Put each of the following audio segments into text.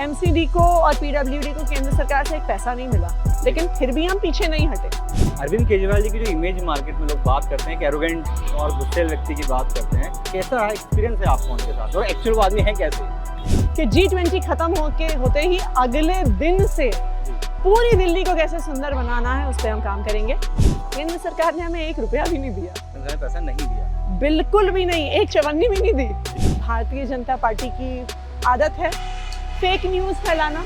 MCD को और PWD को केंद्र सरकार से एक पैसा नहीं मिला, लेकिन फिर भी हम पीछे नहीं हटे। अरविंद केजरीवाल जी की जो इमेज मार्केट में लोग बात करते हैं कि एरोगेंट और गुस्सेल व्यक्ति की बात करते हैं, कैसा रहा एक्सपीरियंस है आपको उनके साथ और एक्चुअल आदमी है कैसे? कि G20 खत्म होते ही अगले दिन से पूरी दिल्ली को कैसे सुंदर बनाना है उस पर हम काम करेंगे। केंद्र सरकार ने हमें 1 रुपया भी नहीं दिया, पैसा नहीं दिया, बिल्कुल भी नहीं, 1 चवन्नी भी नहीं दी। भारतीय जनता पार्टी की आदत है फेक न्यूज़ फैलाना।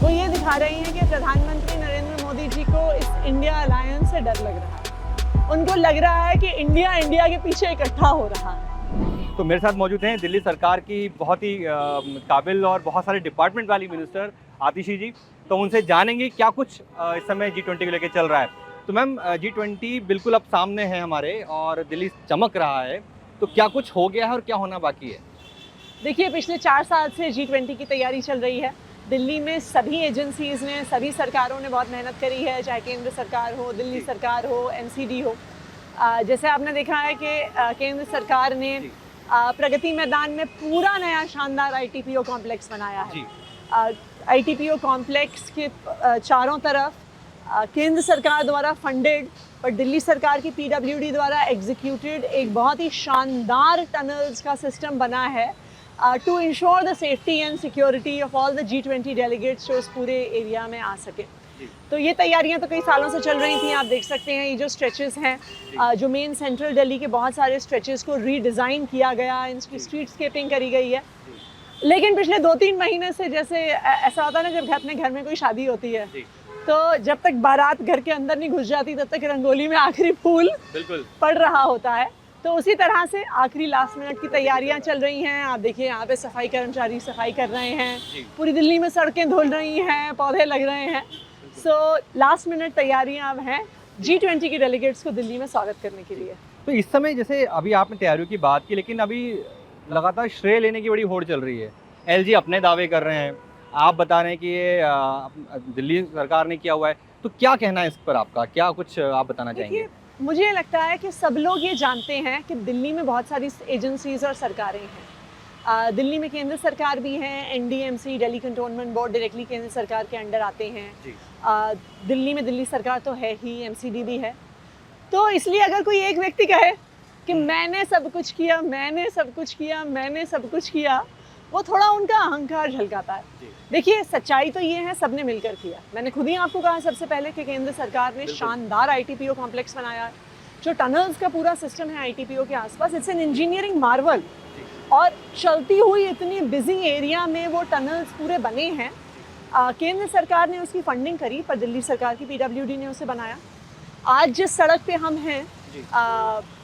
वो ये दिखा रही हैं कि प्रधानमंत्री नरेंद्र मोदी जी को इस इंडिया अलायंस से डर लग रहा है। उनको लग रहा है कि इंडिया के पीछे इकट्ठा हो रहा है। तो मेरे साथ मौजूद हैं दिल्ली सरकार की बहुत ही काबिल और बहुत सारे डिपार्टमेंट वाली मिनिस्टर आतिशी जी। तो उनसे जानेंगे क्या कुछ इस समय G20 को लेकर चल रहा है। तो मैम G20 बिल्कुल अब सामने है हमारे और दिल्ली चमक रहा है, तो क्या कुछ हो गया है और क्या होना बाकी है? देखिए, पिछले 4 साल से G20 की तैयारी चल रही है। दिल्ली में सभी एजेंसीज़ ने, सभी सरकारों ने बहुत मेहनत करी है, चाहे केंद्र सरकार हो, दिल्ली सरकार हो, एमसीडी हो। जैसे आपने देखा है कि केंद्र सरकार ने प्रगति मैदान में पूरा नया शानदार ITPO कॉम्प्लेक्स बनाया है। ITPO कॉम्प्लेक्स के चारों तरफ केंद्र सरकार द्वारा फंडेड और दिल्ली सरकार की PWD द्वारा एग्जीक्यूटेड एक बहुत ही शानदार टनल्स का सिस्टम बना है to ensure the safety and security of all the G20 delegates जो इस पूरे एरिया में आ सके। तो ये तैयारियां तो कई सालों से चल रही थी। आप देख सकते हैं ये जो स्ट्रेचेस हैं, जो मेन सेंट्रल दिल्ली के बहुत सारे स्ट्रेचेस को रीडिज़ाइन किया गया, इनकी स्ट्रीटस्केपिंग करी गई है। लेकिन पिछले 2-3 महीने से जैसे ऐसा होता है ना, जब अपने घर में कोई शादी होती है तो जब तक बारात घर के अंदर नहीं घुस जाती तब तक रंगोली में आखिरी फूल पड़ रहा होता है। तो उसी तरह से आखिरी लास्ट मिनट की तैयारियां चल रही हैं। आप देखिए यहाँ पे सफाई कर्मचारी सफाई कर रहे हैं, पूरी दिल्ली में सड़कें धुल रही हैं, पौधे लग रहे हैं। सो लास्ट मिनट तैयारियां अब हैं G20 के डेलीगेट्स को दिल्ली में स्वागत करने के लिए। तो इस समय जैसे अभी आपने तैयारियों की बात की, लेकिन अभी लगातार श्रेय लेने की बड़ी होड़ चल रही है। LG अपने दावे कर रहे हैं, आप बता रहे हैं कि ये दिल्ली सरकार ने किया हुआ है, तो क्या कहना है इस पर आपका? क्या कुछ आप बताना चाहेंगे? मुझे लगता है कि सब लोग ये जानते हैं कि दिल्ली में बहुत सारी एजेंसीज और सरकारें हैं। दिल्ली में केंद्र सरकार भी है, NDMC Delhi cantonment board directly केंद्र सरकार के अंडर आते हैं। दिल्ली में दिल्ली सरकार तो है ही, MCD भी है। तो इसलिए अगर कोई एक व्यक्ति कहे कि मैंने सब कुछ किया, मैंने सब कुछ किया, मैंने सब कुछ किया, वो थोड़ा उनका अहंकार झलकाता है। देखिए, सच्चाई तो ये है सबने मिलकर किया। मैंने खुद ही आपको कहा सबसे पहले कि केंद्र सरकार ने शानदार ITPO कॉम्प्लेक्स बनाया है। जो टनल्स का पूरा सिस्टम है ITPO के आसपास, इट्स एन इंजीनियरिंग मार्वल। और चलती हुई इतनी बिजी एरिया में वो टनल्स पूरे बने हैं। केंद्र सरकार ने उसकी फंडिंग करी, पर दिल्ली सरकार की PWD ने उसे बनाया। आज जिस सड़क पे हम हैं,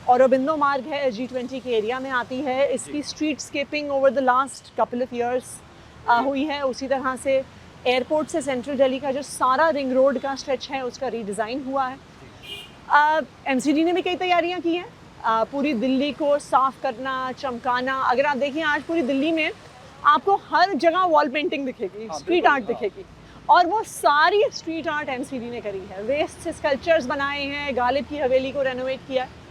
औरबिंदो मार्ग है, G20 के एरिया में आती है। इसकी street escaping over the last couple of years हुई है। उसी तरह से एयरपोर्ट से सेंट्रल दिल्ली का जो सारा रिंग रोड का स्ट्रेच है उसका रीडिज़ाइन हुआ है। MCD ने भी कई तैयारियां की हैं, पूरी दिल्ली को साफ करना, चमकाना। अगर आप देखिए आज पूरी दिल्ली में आपको हर जगह वॉल पेंटिंग दिखेगी, स्ट्रीट आर्ट दिखेगी, और वो सारी स्ट्रीट आर्ट MCD ने करी है। वेस्ट से स्कल्पचर्स बनाए हैं, गालिब की हवेली को रेनोवेट किया है।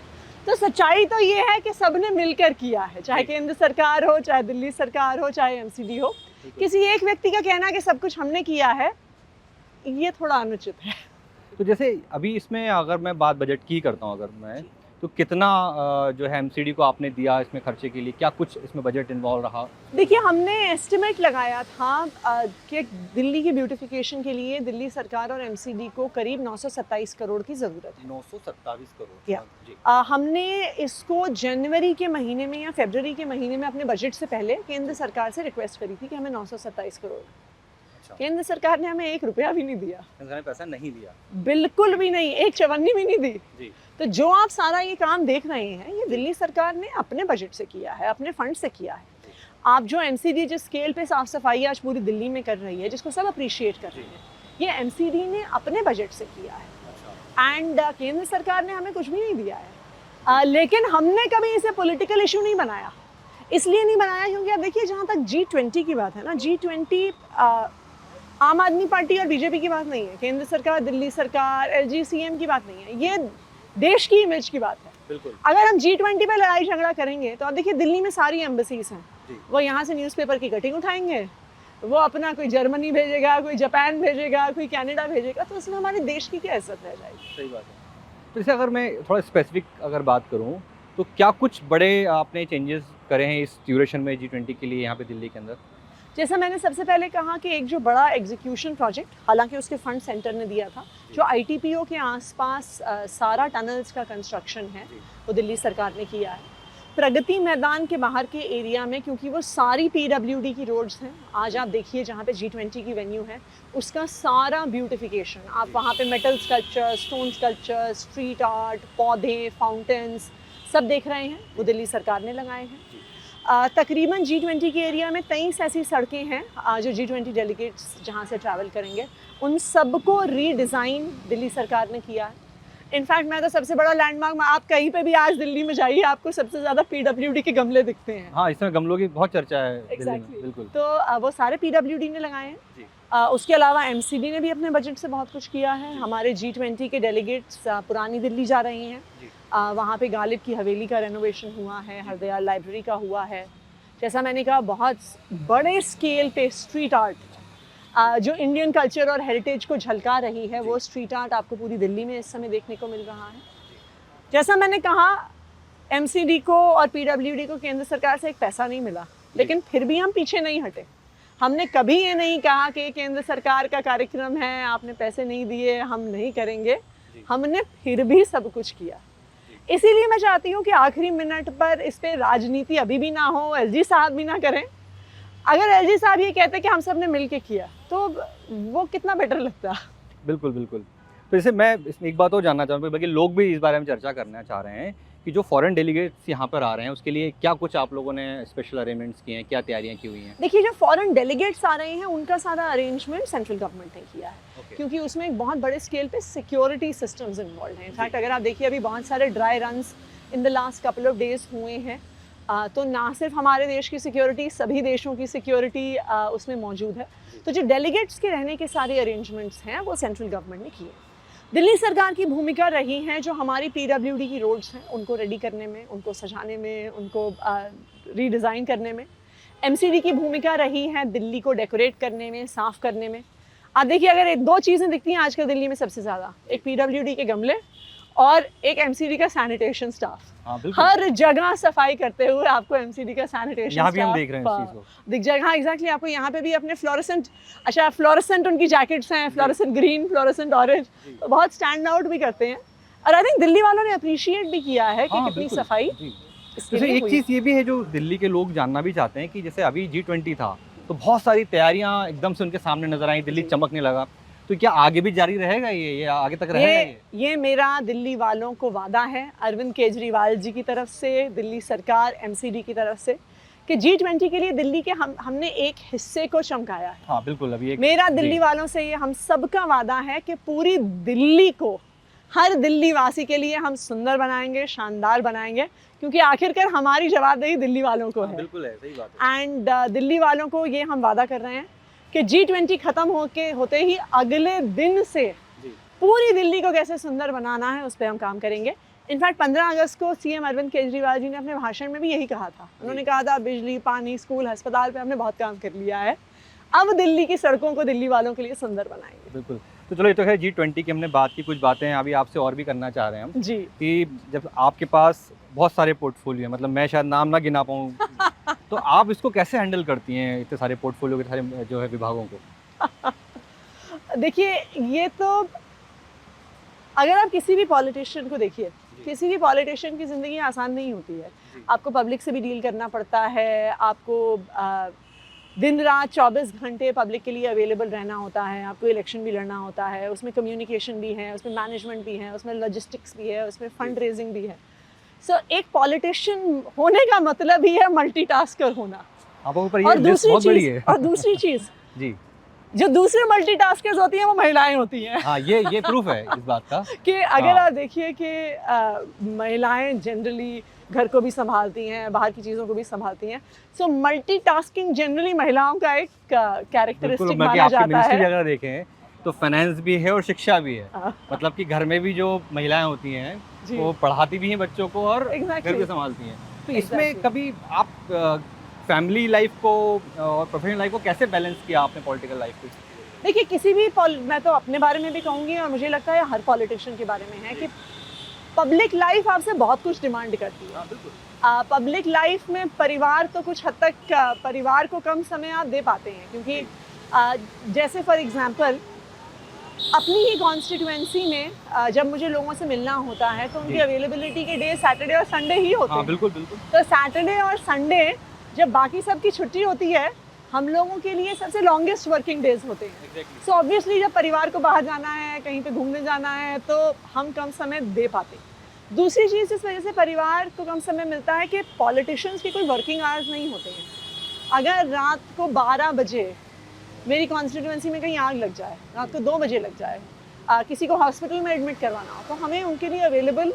तो सच्चाई तो ये है कि सबने मिलकर किया है, चाहे केंद्र सरकार हो, चाहे दिल्ली सरकार हो, चाहे MCD हो। किसी एक व्यक्ति का कहना कि सब कुछ हमने किया है, ये थोड़ा अनुचित है। तो जैसे अभी इसमें अगर मैं बात बजट की करता हूँ, अगर मैं तो कितना जो है MCD को आपने दिया इसमें खर्चे के लिए, क्या कुछ इसमें बजट इन्वॉल्व रहा? देखिए, हमने एस्टिमेट लगाया था कि दिल्ली की ब्यूटिफिकेशन के लिए दिल्ली सरकार और MCD को करीब 927 करोड़ की ज़रूरत है। 927 करोड़ जी। हमने इसको जनवरी के महीने में या फरवरी के महीने में अपने बजट से पहले केंद्र सरकार से रिक्वेस्ट करी थी कि हमें 927 करोड़। केंद्र सरकार ने हमें 1 रुपया भी नहीं दिया, पैसा नहीं दिया, बिल्कुल भी नहीं, 1 चवन्नी भी नहीं दी। तो जो आप सारा ये काम देख रहे हैं, ये दिल्ली सरकार ने अपने बजट से किया है, अपने फंड से किया है। आप जो MCD जिस स्केल पे साफ सफाई आज पूरी दिल्ली में कर रही है, जिसको सब अप्रिशिएट कर रहे हैं, ये MCD ने अपने बजट से किया है। एंड केंद्र सरकार ने हमें कुछ भी नहीं दिया है। लेकिन हमने कभी इसे पॉलिटिकल इशू नहीं बनाया। इसलिए नहीं बनाया क्योंकि आप देखिए, जहाँ तक G20 की बात है ना, G20 आम आदमी पार्टी और BJP की बात नहीं है, केंद्र सरकार, दिल्ली सरकार, LG CM की बात नहीं है, ये देश की इमेज की बात है। बिल्कुल। अगर हम G20 पे लड़ाई झगड़ा करेंगे तो आप देखिए दिल्ली में सारी एम्बेसीज हैं, वो यहाँ से न्यूज़पेपर की कटिंग उठाएंगे, वो अपना कोई जर्मनी भेजेगा, कोई जापान भेजेगा, कोई कनाडा भेजेगा, तो उसमें हमारे देश की क्या इज्जत रह जाएगी। सही बात है। तो जैसे अगर मैं थोड़ा स्पेसिफिक अगर बात करूँ, तो क्या कुछ बड़े आपने चेंजेस करे हैं इस ड्यूरेशन में G20 के लिए यहाँ पे दिल्ली के अंदर? जैसा मैंने सबसे पहले कहा कि एक जो बड़ा एग्जीक्यूशन प्रोजेक्ट, हालांकि उसके फंड सेंटर ने दिया था, जो आईटीपीओ के आसपास सारा टनल्स का कंस्ट्रक्शन है, वो दिल्ली सरकार ने किया है। प्रगति मैदान के बाहर के एरिया में, क्योंकि वो सारी पीडब्ल्यूडी की रोड्स हैं, आज आप देखिए जहाँ पे G20 की वेन्यू है, उसका सारा ब्यूटिफिकेशन, आप वहाँ पे metal sculpture, stone sculpture, street art, पौधे, फाउंटेन्स सब देख रहे हैं, वो दिल्ली सरकार ने लगाए हैं। तकरीबन G20 के एरिया में 23 ऐसी सड़कें हैं जो G20 डेलीगेट्स जहाँ से ट्रैवल करेंगे, उन सबको रीडिज़ाइन दिल्ली सरकार ने किया है। इनफैक्ट मैं तो सबसे बड़ा लैंडमार्क, आप कहीं पे भी आज दिल्ली में जाइए, आपको सबसे ज़्यादा पीडब्ल्यूडी के गमले दिखते हैं। हाँ, इसमें गमलों की बहुत चर्चा है दिल्ली में, Exactly. बिल्कुल। तो वो सारे पीडब्ल्यूडी ने लगाए हैं। जी। उसके अलावा एमसीडी ने भी अपने बजट से बहुत कुछ किया है। हमारे G20 के डेलीगेट्स पुरानी दिल्ली जा रहे हैं। जी। वहाँ पे गालिब की हवेली का रेनोवेशन हुआ है, हरदयाल लाइब्रेरी का हुआ है। जैसा मैंने कहा, बहुत बड़े स्केल पे स्ट्रीट आर्ट, जो इंडियन कल्चर और हेरिटेज को झलका रही है, वो स्ट्रीट आर्ट आपको पूरी दिल्ली में इस समय देखने को मिल रहा है। जैसा मैंने कहा, एमसीडी को और पीडब्ल्यूडी को केंद्र सरकार से एक पैसा नहीं मिला, लेकिन फिर भी हम पीछे नहीं हटे। हमने कभी ये नहीं कहा कि केंद्र सरकार का कार्यक्रम है, आपने पैसे नहीं दिए, हम नहीं करेंगे। हमने फिर भी सब कुछ किया। इसीलिए मैं चाहती हूँ कि आखिरी मिनट पर इस पे राजनीति अभी भी ना हो, एलजी साहब भी ना करें। अगर एलजी साहब ये कहते कि हम सब ने मिल के किया, तो वो कितना बेटर लगता। बिल्कुल, बिल्कुल। तो जैसे मैं इसमें एक बात और जानना चाहूँगा, बल्कि लोग भी इस बारे में चर्चा करना चाह रहे हैं कि जो फॉरेन डेलीगेट्स यहाँ पर आ रहे हैं, उसके लिए क्या कुछ आप लोगों ने स्पेशल अरेंजमेंट्स किए हैं, क्या तैयारियाँ की हुई हैं? देखिए, जो फॉरेन डेलीगेट्स आ रहे हैं, उनका सारा अरेंजमेंट सेंट्रल गवर्नमेंट ने किया है। क्योंकि उसमें एक बहुत बड़े स्केल पे सिक्योरिटी सिस्टम्स इन्वॉल्व हैं। इनफैक्ट अगर आप देखिए, अभी बहुत सारे dry runs in the last couple of days हुए हैं, तो ना सिर्फ हमारे देश की सिक्योरिटी, सभी देशों की सिक्योरिटी उसमें मौजूद है। तो जो डेलीगेट्स के रहने के सारे अरेंजमेंट्स हैं, वो सेंट्रल गवर्नमेंट ने किए। दिल्ली सरकार की भूमिका रही है जो हमारी पीडब्ल्यूडी की रोड्स हैं, उनको रेडी करने में, उनको सजाने में, उनको रीडिज़ाइन करने में। एमसीडी की भूमिका रही है दिल्ली को डेकोरेट करने में, साफ़ करने में। आप देखिए, अगर दो चीज़ें दिखती हैं आजकल दिल्ली में सबसे ज़्यादा, एक पीडब्ल्यूडी के गमले और एक एमसीडी का सैनिटेशन स्टाफ। हाँ, बिल्कुल। हर जगह सफाई करते हुए आपको एमसीडी का सैनिटेशन यहाँ भी हम देख रहे हैं इस चीज़ को। दिख जाएगा। हाँ, एग्जैक्टली। आपको यहाँ पे भी अपने फ्लोरेसेंट उनकी जैकेट्स हैं, फ्लोरेसेंट ग्रीन, फ्लोरेसेंट ऑरेंज, तो बहुत स्टैंड आउट भी करते हैं। और आई थिंक दिल्ली वालों ने अप्रिशिएट भी किया है कि कितनी सफाई इसके लिए एक हुई। चीज़ ये भी है जो दिल्ली के लोग जानना भी चाहते हैं कि जैसे अभी G20 था, तो बहुत सारी तैयारियां एकदम से उनके सामने नजर आई, दिल्ली चमकने लगा। तो क्या आगे भी जारी रहेगा ये आगे तक रहेगा ये मेरा दिल्ली वालों को वादा है, अरविंद केजरीवाल जी की तरफ से, दिल्ली सरकार, एमसीडी की तरफ से, कि G20 के लिए दिल्ली के हमने एक हिस्से को चमकाया है। हाँ, बिल्कुल। अभी एक मेरा दिल्ली वालों से ये हम सबका वादा है कि पूरी दिल्ली को, हर दिल्ली वासी के लिए हम सुंदर बनाएंगे, शानदार बनाएंगे, क्योंकि आखिरकार हमारी जवाबदेही दिल्ली वालों को है। बिल्कुल है, सही बात है। एंड दिल्ली वालों को ये हम वादा कर रहे हैं कि G20 खत्म होते ही अगले दिन से पूरी दिल्ली को कैसे सुंदर बनाना है, उस पर हम काम करेंगे। इनफैक्ट 15 अगस्त को सीएम अरविंद केजरीवाल जी ने अपने भाषण में भी यही कहा था। उन्होंने कहा था, बिजली, पानी, स्कूल, अस्पताल पे हमने बहुत काम कर लिया है, अब दिल्ली की सड़कों को दिल्ली वालों के लिए सुंदर बनाएंगे। बिल्कुल। तो चलो, ये तो है G20 की हमने बात की, कुछ बातें अभी आपसे और भी करना चाह रहे हैं हम जी। कि जब आपके पास बहुत सारे पोर्टफोलियो हैं, मतलब मैं शायद नाम ना गिना पाऊँ, तो आप इसको कैसे हैंडल करती हैं, इतने सारे पोर्टफोलियो के सारे जो है विभागों को? देखिए, ये तो अगर आप किसी भी पॉलिटिशियन को देखिए, किसी भी पॉलिटिशियन की ज़िंदगी आसान नहीं होती है। आपको पब्लिक से भी डील करना पड़ता है, आपको दिन रात 24 घंटे पब्लिक के लिए अवेलेबल रहना होता है, आपको इलेक्शन भी लड़ना होता है, उसमें कम्युनिकेशन भी है, उसमें मैनेजमेंट भी है, उसमें लॉजिस्टिक्स भी है, उसमें फंड रेजिंग भी है। सो एक पॉलिटिशियन होने का मतलब ही है मल्टीटास्कर होना। और दूसरी चीज़ जी, जो दूसरे मल्टीटास्कर्स होती हैं, वो महिलाएं होती हैं। हाँ, ये प्रूफ है इस बात का कि अगर आप देखिए कि महिलाएं जनरली घर को भी संभालती हैं, बाहर की चीज़ों को भी संभालती हैं। सो मल्टीटास्किंग जनरली महिलाओं का एक कैरेक्टरिस्टिक माना जाता है। अगर देखें तो फाइनेंस भी है और शिक्षा भी है। मतलब कि घर में भी जो महिलाएं होती हैं, वो पढ़ाती भी हैं बच्चों को और घर भी संभालती हैं। तो इसमें कभी आप फैमिली लाइफ को और प्रोफेशनल लाइफ को कैसे बैलेंस किया आपने पॉलिटिकल लाइफ को? देखिए किसी भी मैं तो अपने बारे में भी कहूँगी और मुझे लगता है हर पॉलिटिशियन के बारे में है कि पब्लिक लाइफ आपसे बहुत कुछ डिमांड करती है। हाँ बिल्कुल। पब्लिक लाइफ में परिवार तो कुछ हद तक परिवार को कम समय आप दे पाते हैं क्योंकि जैसे फॉर एग्जांपल अपनी ही कॉन्स्टिट्यूएंसी में जब मुझे लोगों से मिलना होता है तो उनकी जी। अवेलेबिलिटी के डे सैटरडे और संडे ही होते हाँ हैं। बिल्कुल बिल्कुल। तो सैटरडे और संडे जब बाकी सबकी छुट्टी होती है हम लोगों के लिए सबसे लॉन्गेस्ट वर्किंग डेज होते हैं। एग्जैक्टली। सो ऑब्वियसली जब परिवार को बाहर जाना है कहीं पे घूमने जाना है तो हम कम समय दे पाते। दूसरी चीज़ इस वजह से परिवार को कम समय मिलता है कि पॉलिटिशियंस की कोई वर्किंग आवर्स नहीं होते हैं। अगर रात को 12 बजे मेरी कॉन्स्टिट्यूएंसी में कहीं आग लग जाए, रात को 2 बजे लग जाए, किसी को हॉस्पिटल में एडमिट करवाना हो तो हमें उनके लिए अवेलेबल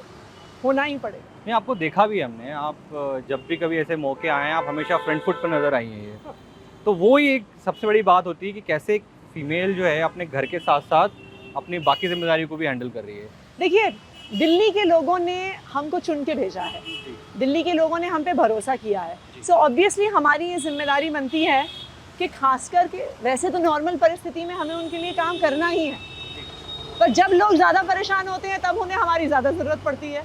होना ही पड़ेगा। नहीं, आपको देखा भी हमने, आप जब भी कभी ऐसे मौके आए हैं आप हमेशा फ्रंट फुट पर नज़र आई हैं। ये तो वो ही एक सबसे बड़ी बात होती है कि कैसे एक फीमेल जो है अपने घर के साथ साथ अपनी बाकी जिम्मेदारी को भी हैंडल कर रही है। देखिए दिल्ली के लोगों ने हमको चुन के भेजा है, दिल्ली के लोगों ने हम पे भरोसा किया है। सो ऑब्वियसली हमारी ये जिम्मेदारी बनती है कि खास करके वैसे तो नॉर्मल परिस्थिति में हमें उनके लिए काम करना ही है, पर जब लोग ज़्यादा परेशान होते हैं तब उन्हें हमारी ज़्यादा ज़रूरत पड़ती है।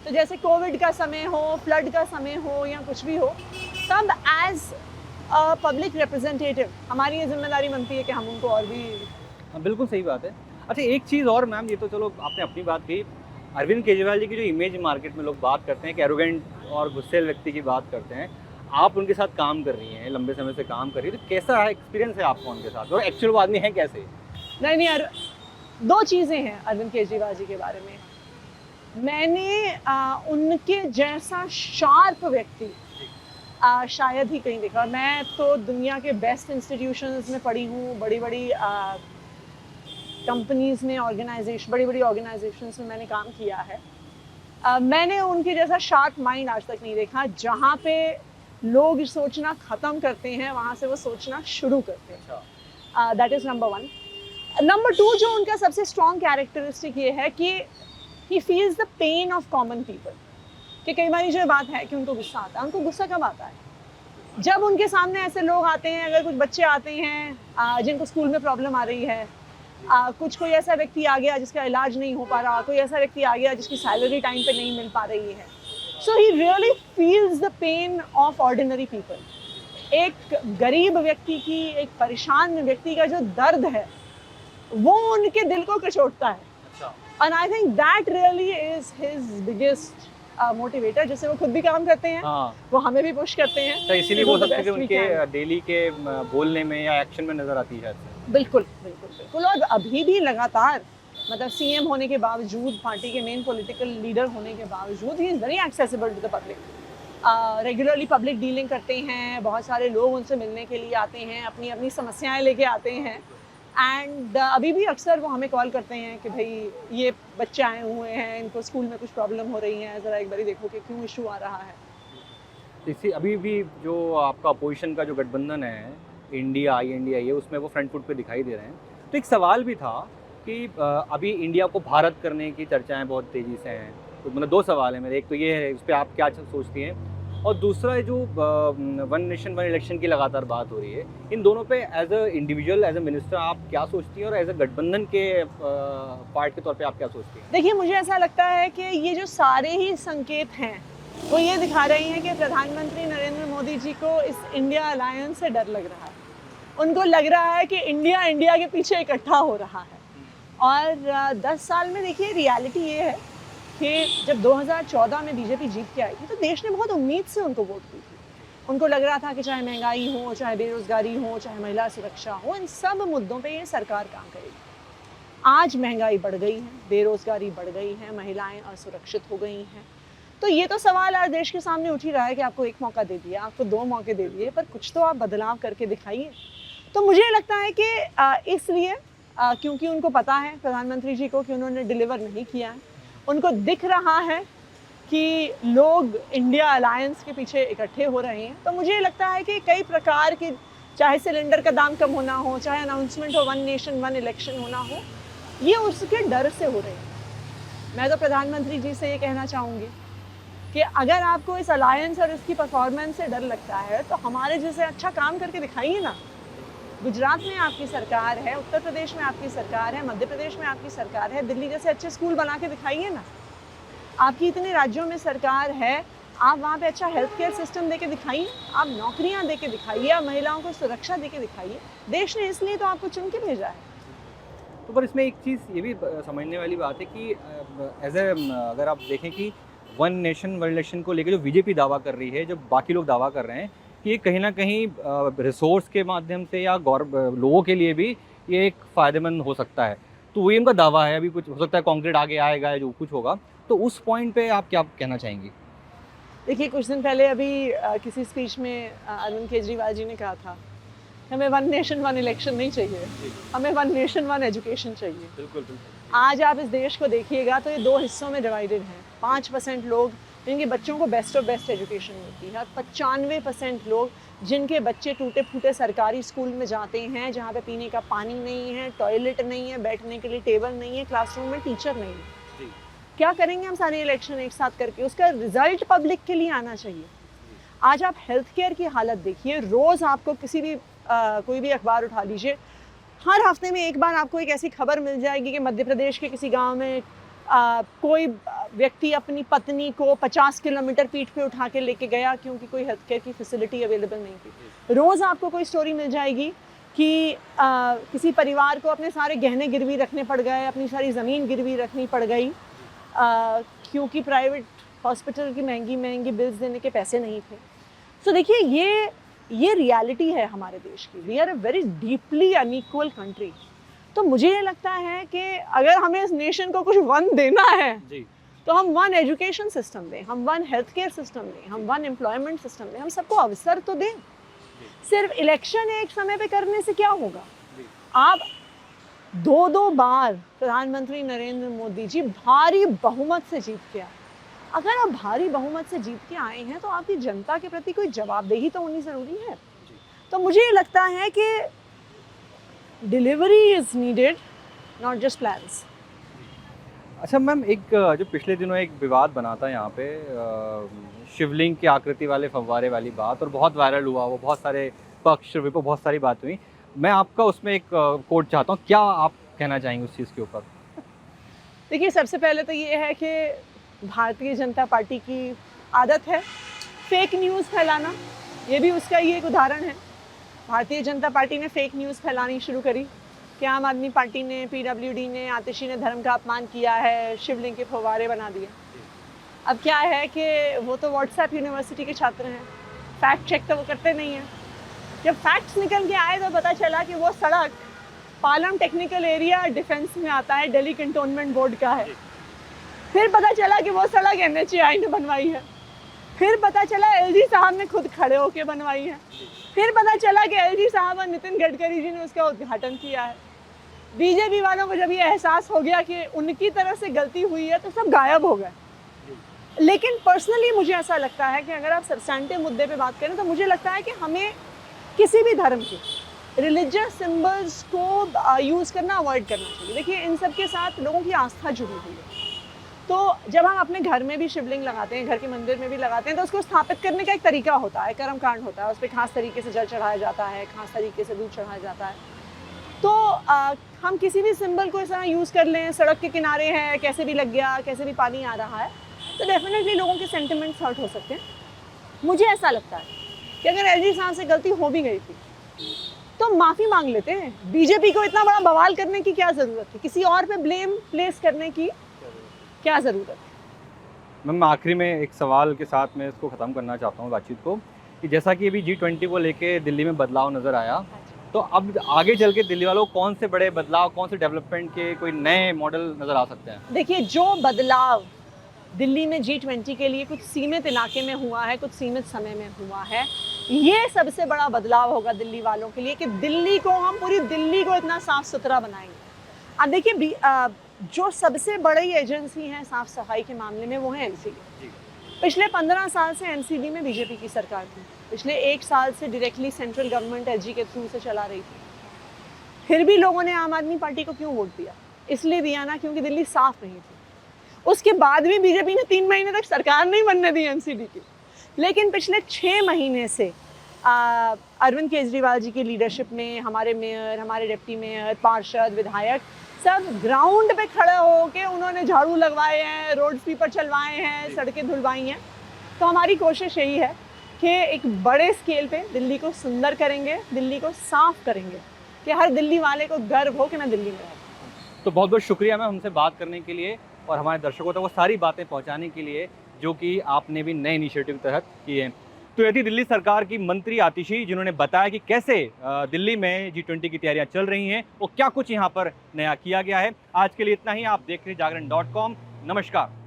तो जैसे कोविड का समय हो, फ्लड का समय हो या कुछ भी हो, तब एज अ पब्लिक रिप्रेजेंटेटिव हमारी ये जिम्मेदारी बनती है कि हम उनको और भी। हाँ बिल्कुल सही बात है। अच्छा एक चीज़ और मैम, ये तो चलो आपने अपनी बात की, अरविंद केजरीवाल जी की जो इमेज मार्केट में लोग बात करते हैं कि एरोगेंट और गुस्सेल व्यक्ति की बात करते हैं, आप उनके साथ काम कर रही हैं, लंबे समय से काम कर रही हैं, तो कैसा एक्सपीरियंस है आपका उनके साथ और एक्चुअल वो आदमी है कैसे? नहीं, दो चीज़ें हैं अरविंद केजरीवाल जी के बारे में। मैंने उनके जैसा शार्प व्यक्ति शायद ही कहीं देखा। मैं तो दुनिया के बेस्ट इंस्टीट्यूशंस में पढ़ी हूँ, बड़ी बड़ी कंपनीज़ में, बड़ी बड़ी ऑर्गेनाइजेशंस में मैंने काम किया है। मैंने उनके जैसा शार्प माइंड आज तक नहीं देखा। जहाँ पे लोग सोचना ख़त्म करते हैं वहाँ से वो सोचना शुरू करते हैं। That is number 1। नंबर 2 जो उनका सबसे स्ट्रॉन्ग कैरेक्टरिस्टिक ये है कि he feels the pain of common people. कि कई बार जो बात है कि उनको गुस्सा आता है। उनको गुस्सा कब आता है? जब उनके सामने ऐसे लोग आते हैं, अगर कुछ बच्चे आते हैं जिनको स्कूल में प्रॉब्लम आ रही है, कुछ कोई ऐसा व्यक्ति आ गया जिसका इलाज नहीं हो पा रहा, कोई ऐसा व्यक्ति आ गया जिसकी सैलरी टाइम पे नहीं मिल पा रही है। So he really feels the pain of ordinary people. एक गरीब व्यक्ति की, एक परेशान व्यक्ति का जो दर्द है वो उनके दिल को कचोटता है। And I think that really is his biggest motivator, जिससे वो खुद भी काम करते हैं। हाँ। वो हमें भी पुश करते हैं। तो इसीलिए वो सब चीज़ें उनके डेली के बोलने में या एक्शन में नज़र आती है। बिल्कुल बिल्कुल बिल्कुल। और अभी भी लगातार, मतलब सीएम होने के बावजूद, पार्टी के मेन पॉलिटिकल लीडर होने के बावजूद, he is very accessible to the public. Regularly public dealing करते हैं, बहुत सारे लोग उनसे मिलने के लिए आते हैं, अपनी अपनी समस्याएं लेके आते हैं। एंड अभी भी अक्सर वो हमें कॉल करते हैं कि भाई ये बच्चे आए हुए हैं, इनको स्कूल में कुछ प्रॉब्लम हो रही है, ज़रा एक बारी देखो कि क्यों इशू आ रहा है। इसी अभी भी जो आपका अपोजिशन का जो गठबंधन है, इंडिया ये उसमें वो फ्रंट फुट पे दिखाई दे रहे हैं। तो एक सवाल भी था कि अभी इंडिया को भारत करने की चर्चाएं बहुत तेज़ी से हैं। तो मतलब 2 सवाल हैं मेरे। एक तो ये है, इस पर आप क्या सोचती हैं, और दूसरा है जो वन नेशन वन इलेक्शन की लगातार बात हो रही है। इन दोनों पे as a individual, as a minister आप क्या सोचती हैं, और एज अ गठबंधन के पार्ट के तौर पे आप क्या सोचती हैं? देखिए मुझे ऐसा लगता है कि ये जो सारे ही संकेत हैं वो ये दिखा रहे हैं कि प्रधानमंत्री नरेंद्र मोदी जी को इस इंडिया अलायंस से डर लग रहा है। उनको लग रहा है कि इंडिया के पीछे इकट्ठा हो रहा है। और 10 साल में देखिए रियलिटी ये है कि जब 2014 में बीजेपी जीत के आई थी तो देश ने बहुत उम्मीद से उनको वोट दी थी। उनको लग रहा था कि चाहे महंगाई हो, चाहे बेरोजगारी हो, चाहे महिला सुरक्षा हो, इन सब मुद्दों पे ये सरकार काम करेगी। आज महंगाई बढ़ गई है, बेरोजगारी बढ़ गई है, महिलाएं असुरक्षित हो गई हैं। तो ये तो सवाल आज देश के सामने उठ ही रहा है कि आपको 1 मौका दे दिया, आपको 2 मौके दे दिए, पर कुछ तो आप बदलाव करके दिखाइए। तो मुझे लगता है कि इसलिए क्योंकि उनको पता है प्रधानमंत्री जी को कि उन्होंने डिलीवर नहीं किया है, उनको दिख रहा है कि लोग इंडिया अलायंस के पीछे इकट्ठे हो रहे हैं। तो मुझे लगता है कि कई प्रकार के, चाहे सिलेंडर का दाम कम होना हो, चाहे अनाउंसमेंट हो वन नेशन वन इलेक्शन होना हो, ये उसके डर से हो रहे हैं। मैं तो प्रधानमंत्री जी से ये कहना चाहूँगी कि अगर आपको इस अलायंस और इसकी परफॉर्मेंस से डर लगता है तो हमारे जैसे अच्छा काम करके दिखाइए ना। गुजरात में आपकी सरकार है, उत्तर प्रदेश में आपकी सरकार है, मध्य प्रदेश में आपकी सरकार है, दिल्ली जैसे अच्छे स्कूल बना के दिखाइए ना। आपकी इतने राज्यों में सरकार है, आप वहाँ पे अच्छा हेल्थ केयर सिस्टम दे के दिखाइए, आप नौकरियाँ दे के दिखाइए, आप महिलाओं को सुरक्षा दे के दिखाइए। देश ने इसलिए तो आपको चुन के भेजा है। तो पर इसमें एक चीज़ ये भी समझने वाली बात है कि एज ए अगर आप देखें कि वन नेशन वन इलेक्शन को लेकर जो बीजेपी दावा कर रही है, जो बाकी लोग दावा कर रहे हैं कि ये कहीं ना कहीं रिसोर्स के माध्यम से या लोगों के लिए भी ये एक फ़ायदेमंद हो सकता है। तो वही उनका दावा है। अभी कुछ हो सकता है कॉन्क्रीट आगे आएगा या जो कुछ होगा, तो उस पॉइंट पे आप क्या कहना चाहेंगी? देखिए, कुछ दिन पहले अभी किसी स्पीच में अरविंद केजरीवाल जी ने कहा था, हमें वन नेशन वन इलेक्शन नहीं चाहिए, हमें वन नेशन वन एजुकेशन चाहिए। बिल्कुल बिल्कुल। आज आप इस देश को देखिएगा तो ये 2 हिस्सों में डिवाइडेड हैं। 5% लोग जिनके बच्चों को बेस्ट ऑफ बेस्ट एजुकेशन मिलती है, और 95% लोग जिनके बच्चे टूटे फूटे सरकारी स्कूल में जाते हैं, जहाँ पे पीने का पानी नहीं है, टॉयलेट नहीं है, बैठने के लिए टेबल नहीं है, क्लासरूम में टीचर नहीं है। जी। क्या करेंगे हम सारे इलेक्शन एक साथ करके? उसका रिजल्ट पब्लिक के लिए आना चाहिए। आज आप हेल्थ केयर की हालत देखिए, रोज़ आपको किसी भी कोई भी अखबार उठा लीजिए, हर हफ्ते में एक बार आपको एक ऐसी खबर मिल जाएगी कि मध्य प्रदेश के किसी गांव में कोई व्यक्ति अपनी पत्नी को 50 किलोमीटर पीठ पे उठा के लेके गया क्योंकि कोई हेल्थ केयर की फैसिलिटी अवेलेबल नहीं थी। रोज़ आपको कोई स्टोरी मिल जाएगी कि किसी परिवार को अपने सारे गहने गिरवी रखने पड़ गए, अपनी सारी ज़मीन गिरवी रखनी पड़ गई क्योंकि प्राइवेट हॉस्पिटल की महंगी महंगी बिल्स देने के पैसे नहीं थे। तो देखिए, ये रियलिटी है हमारे देश की। We are a very deeply unequal country. तो मुझे ये लगता है कि अगर हमें इस नेशन को कुछ वन देना है जी। तो हम वन एजुकेशन सिस्टम दें, हम वन हेल्थ केयर सिस्टम दें, हम वन एम्प्लॉयमेंट सिस्टम दें, हम सबको अवसर तो दें। सिर्फ इलेक्शन एक समय पे करने से क्या होगा? आप 2-2 बार प्रधानमंत्री नरेंद्र मोदी जी भारी बहुमत से जीत के आए। अगर आप भारी बहुमत से जीत के आए हैं तो आपकी जनता के प्रति कोई जवाबदेही तो होनी ज़रूरी है। तो मुझे ये लगता है कि delivery is needed, not just plans. अच्छा मैम, एक जो पिछले दिनों एक विवाद बना था यहाँ पे, शिवलिंग की आकृति वाले फव्वारे वाली बात, और बहुत वायरल हुआ वो, बहुत सारे पक्ष विपक्ष बहुत सारी बात हुई। मैं आपका उसमें एक कोट चाहता हूँ, क्या आप कहना चाहेंगे उस चीज़ के ऊपर? देखिए, सबसे पहले तो ये है कि भारतीय जनता पार्टी की आदत है फेक न्यूज़ फैलाना। ये भी उसका ही एक उदाहरण है। भारतीय जनता पार्टी ने फेक न्यूज़ फैलानी शुरू करी कि आम आदमी पार्टी ने, पीडब्ल्यूडी ने, आतिशी ने धर्म का अपमान किया है, शिवलिंग के फव्वारे बना दिए। अब क्या है कि वो तो व्हाट्सएप यूनिवर्सिटी के छात्र हैं, फैक्ट चेक तो वो करते नहीं हैं। जब फैक्ट्स निकल के आए तो पता चला कि वो सड़क पालम टेक्निकल एरिया डिफेंस में आता है, दिल्ली कंटोनमेंट बोर्ड का है। फिर पता चला कि वो सड़क NHAI ने बनवाई है। फिर पता चला LG साहब ने खुद खड़े होकर बनवाई है। फिर पता चला कि LG साहब और नितिन गडकरी जी ने उसका उद्घाटन किया है। बीजेपी वालों को जब ये एहसास हो गया कि उनकी तरफ से गलती हुई है तो सब गायब हो गए। लेकिन पर्सनली मुझे ऐसा लगता है कि अगर आप सब्सटेंटिव मुद्दे पे बात करें तो मुझे लगता है कि हमें किसी भी धर्म के रिलीजियस सिंबल्स को यूज़ करना अवॉइड करना चाहिए। देखिए, इन सब के साथ लोगों की आस्था जुड़ी हुई है। तो जब हम अपने घर में भी शिवलिंग लगाते हैं, घर के मंदिर में भी लगाते हैं, तो उसको स्थापित करने का एक तरीका होता है, कर्मकांड होता है। उस पर खास तरीके से जल चढ़ाया जाता है, खास तरीके से दूध चढ़ाया जाता है। तो हम किसी भी सिंबल को इस तरह यूज़ कर लें, सड़क के किनारे है, कैसे भी लग गया, कैसे भी पानी आ रहा है, तो डेफिनेटली लोगों के सेंटिमेंट्स हर्ट हो सकते हैं। मुझे ऐसा लगता है कि अगर LG साहब से गलती हो भी गई थी तो माफ़ी मांग लेते हैं। बीजेपी को इतना बड़ा बवाल करने की क्या ज़रूरत है? किसी और पे ब्लेम प्लेस करने की क्या ज़रूरत है? मैम, आखिरी में एक सवाल के साथ मैं इसको ख़त्म करना चाहता हूँ बातचीत को, कि जैसा कि अभी G20 को लेके दिल्ली में बदलाव नज़र आया, तो अब आगे चल के दिल्ली वालों को कौन से बड़े बदलाव, कौन से डेवलपमेंट के कोई नए मॉडल नज़र आ सकते हैं? देखिए, जो बदलाव दिल्ली में G20 के लिए कुछ सीमित इलाके में हुआ है, कुछ सीमित समय में हुआ है, ये सबसे बड़ा बदलाव होगा दिल्ली वालों के लिए कि दिल्ली को, हम पूरी दिल्ली को इतना साफ़ सुथरा बनाएंगे। अब देखिए, जो सबसे बड़ी एजेंसी है साफ़ सफाई के मामले में वो है NCD। पिछले 15 साल से NCD में बीजेपी की सरकार थी। पिछले 1 साल से डायरेक्टली सेंट्रल गवर्नमेंट SG के थ्रू से चला रही थी। फिर भी लोगों ने आम आदमी पार्टी को क्यों वोट दिया? इसलिए दिया ना क्योंकि दिल्ली साफ़ नहीं थी। उसके बाद भी बीजेपी ने 3 महीने तक सरकार नहीं बनने दी एनसीडी की। लेकिन पिछले 6 महीने से अरविंद केजरीवाल जी की लीडरशिप में हमारे मेयर, हमारे डिप्टी मेयर, पार्षद, विधायक सब ग्राउंड पे खड़े होके उन्होंने झाड़ू लगवाए हैं, रोड स्वीपर चलवाए हैं, सड़कें धुलवाई हैं। तो हमारी कोशिश यही है कि एक बड़े स्केल पे दिल्ली को सुंदर करेंगे, दिल्ली को साफ करेंगे, कि हर दिल्ली वाले को गर्व हो कि मैं दिल्ली में रहता हूँ। तो बहुत बहुत शुक्रिया मैम हमसे बात करने के लिए और हमारे दर्शकों तक वो सारी बातें पहुंचाने के लिए जो कि आपने भी नए इनिशिएटिव के तहत किए हैं। तो यदि दिल्ली सरकार की मंत्री आतिशी जिन्होंने बताया कि कैसे दिल्ली में G20 की तैयारियां चल रही हैं और क्या कुछ यहाँ पर नया किया गया है। आज के लिए इतना ही। आप देख रहे हैं जागरण.com। नमस्कार।